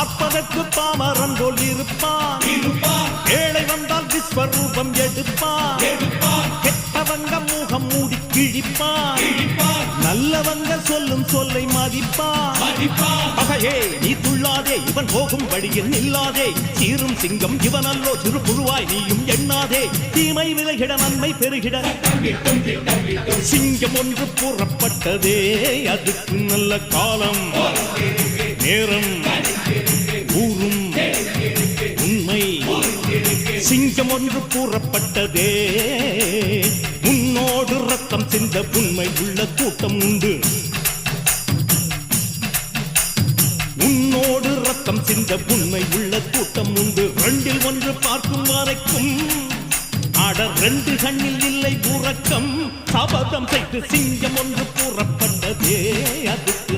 பார்ப்பதற்கு பாமரன் போல் இருப்பான், ஏழை வந்தால் விஸ்வரூபம் எடுப்பான், கெட்டவங்க முகம் மூடி கிழிப்பான், நல்லவங்க சொல்லும் சொல்லை மதிப்பான். பகையே நீ துள்ளாதே, இவன் போகும் வழியில் நில்லாதே, சீரும் சிங்கம் இவன் அல்லோ திருப்புழுவாய் நீயும் எண்ணாதே, தீமை விலகிட நன்மை பெருகிட சிங்கம் ஒன்று கூறப்பட்டதே, அதுக்கு நல்ல காலம் நேரம் ஊரும் உண்மை. சிங்கம் ஒன்று கூறப்பட்டதே, உன்னோடு ரத்தம் சிந்த உண்மை உள்ள கூட்டம் உண்டு, உன்னோடு ரத்தம் சிந்த உண்மை உள்ள கூட்டம் உண்டு. ரெண்டில் ஒன்று பார்க்கும் வரைக்கும் ஆட ரெண்டு கண்ணில் இல்லை உறக்கம், சபதம் செய்து சிங்கம் ஒன்று கூறப்பட்டதே, அதுக்கு